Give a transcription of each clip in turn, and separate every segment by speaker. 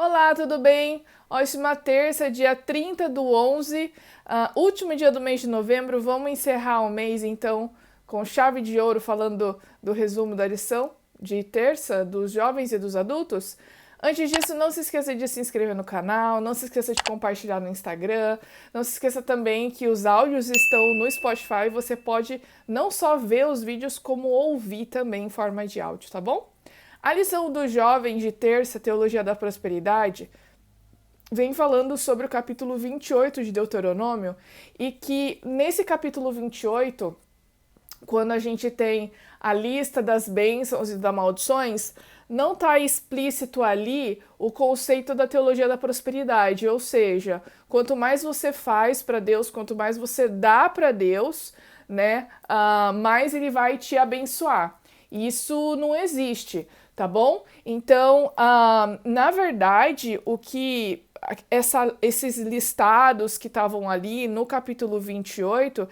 Speaker 1: Olá, tudo bem? Ótima terça, dia 30 do 11, último dia do mês de novembro. Vamos encerrar o mês, então, com chave de ouro, falando do resumo da lição de terça dos jovens e dos adultos. Antes disso, não se esqueça de se inscrever no canal, não se esqueça de compartilhar no Instagram, não se esqueça também que os áudios estão no Spotify e você pode não só ver os vídeos, como ouvir também em forma de áudio, tá bom? A lição dos jovens de terça, Teologia da Prosperidade, vem falando sobre o capítulo 28 de Deuteronômio e que nesse capítulo 28, quando a gente tem a lista das bênçãos e das maldições, não está explícito ali o conceito da teologia da prosperidade, ou seja, quanto mais você faz para Deus, quanto mais você dá para Deus, né, mais ele vai te abençoar. Isso não existe, tá bom? Então, na verdade, o que esses listados que estavam ali no capítulo 28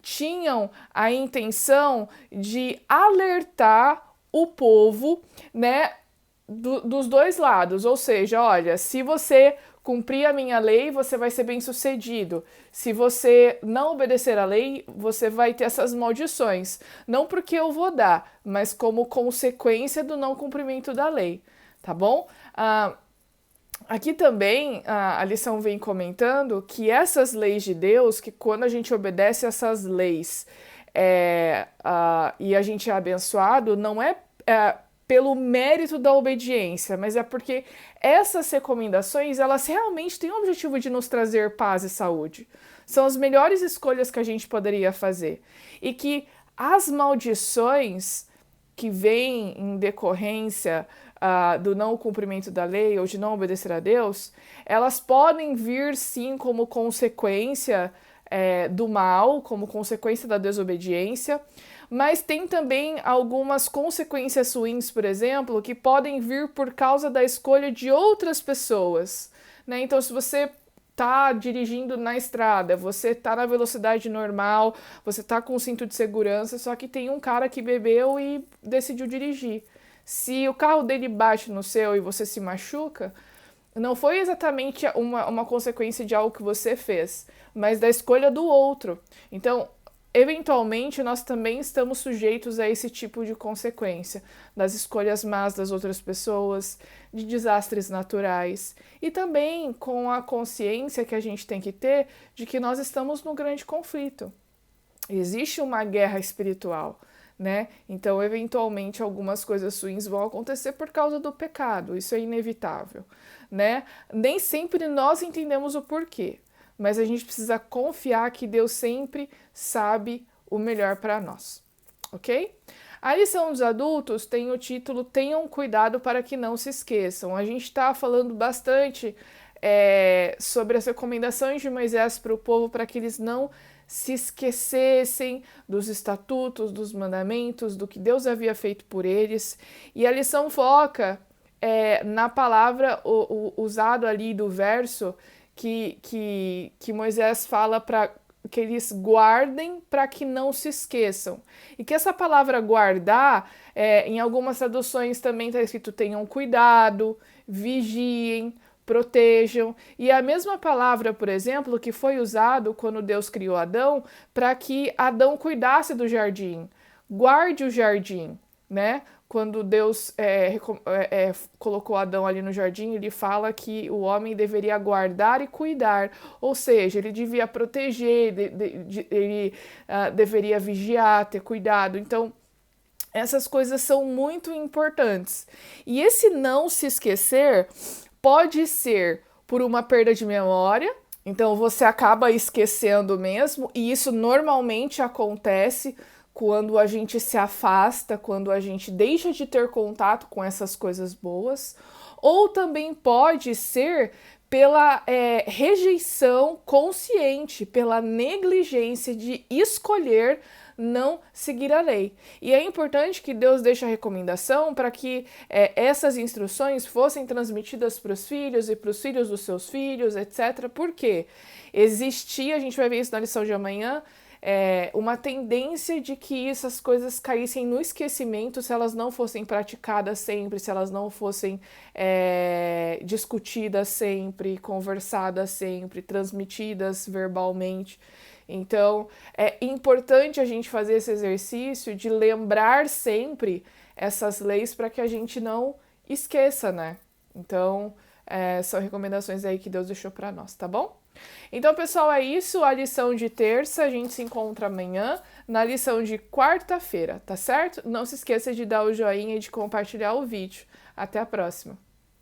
Speaker 1: tinham a intenção de alertar o povo, né, dos dois lados. Ou seja, olha, se você cumprir a minha lei, você vai ser bem-sucedido. Se você não obedecer à lei, você vai ter essas maldições. Não porque eu vou dar, mas como consequência do não cumprimento da lei, tá bom? Aqui também a lição vem comentando que essas leis de Deus, que quando a gente obedece essas leis e a gente é abençoado, não é pelo mérito da obediência, mas é porque essas recomendações, elas realmente têm o objetivo de nos trazer paz e saúde. São as melhores escolhas que a gente poderia fazer. E que as maldições que vêm em decorrência do não cumprimento da lei ou de não obedecer a Deus, elas podem vir sim como consequência do mal, como consequência da desobediência, mas tem também algumas consequências ruins, por exemplo, que podem vir por causa da escolha de outras pessoas, né? Então, se você tá dirigindo na estrada, você tá na velocidade normal, você tá com o cinto de segurança, só que tem um cara que bebeu e decidiu dirigir. Se o carro dele bate no seu e você se machuca, não foi exatamente uma consequência de algo que você fez, mas da escolha do outro. Então, eventualmente, nós também estamos sujeitos a esse tipo de consequência, das escolhas más das outras pessoas, de desastres naturais, e também com a consciência que a gente tem que ter de que nós estamos num grande conflito. Existe uma guerra espiritual, né? Então, eventualmente, algumas coisas ruins vão acontecer por causa do pecado, isso é inevitável, né? Nem sempre nós entendemos o porquê, mas a gente precisa confiar que Deus sempre sabe o melhor para nós, ok? A lição dos adultos tem o título Tenham Cuidado para que não se esqueçam. A gente está falando bastante sobre as recomendações de Moisés para o povo para que eles não se esquecessem dos estatutos, dos mandamentos, do que Deus havia feito por eles. E a lição foca na palavra usado ali do verso que Moisés fala para que eles guardem para que não se esqueçam. E que essa palavra guardar, em algumas traduções também está escrito tenham cuidado, vigiem, protejam. E a mesma palavra, por exemplo, que foi usado quando Deus criou Adão, para que Adão cuidasse do jardim. Guarde o jardim, né? Quando Deus colocou Adão ali no jardim, ele fala que o homem deveria guardar e cuidar, ou seja, ele devia proteger, ele deveria vigiar, ter cuidado. Então, essas coisas são muito importantes. E esse não se esquecer pode ser por uma perda de memória, então você acaba esquecendo mesmo, e isso normalmente acontece quando a gente se afasta, quando a gente deixa de ter contato com essas coisas boas, ou também pode ser pela rejeição consciente, pela negligência de escolher não seguir a lei. E é importante que Deus deixe a recomendação para que essas instruções fossem transmitidas para os filhos e para os filhos dos seus filhos, etc. Porque existia, a gente vai ver isso na lição de amanhã, uma tendência de que essas coisas caíssem no esquecimento se elas não fossem praticadas sempre, se elas não fossem discutidas sempre, conversadas sempre, transmitidas verbalmente. Então, é importante a gente fazer esse exercício de lembrar sempre essas leis para que a gente não esqueça, né? Então, são recomendações aí que Deus deixou para nós, tá bom? Então, pessoal, é isso. A lição de terça, a gente se encontra amanhã na lição de quarta-feira, tá certo? Não se esqueça de dar o joinha e de compartilhar o vídeo. Até a próxima!